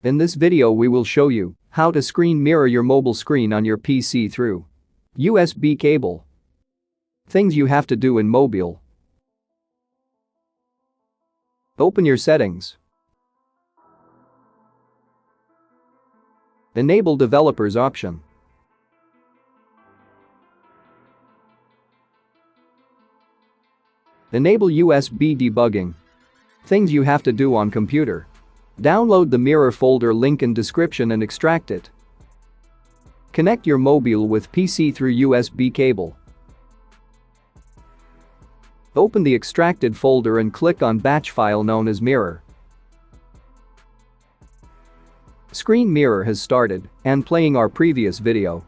In this video we will show you how to screen mirror your mobile screen on your PC through USB cable. Things you have to do in mobile. Open your settings. Enable developers option. Enable USB debugging. Things you have to do on computer. Download the mirror folder link in description and extract it. Connect your mobile with PC through USB cable. Open the extracted folder and click on batch file known as mirror. Screen mirror has started and playing our previous video.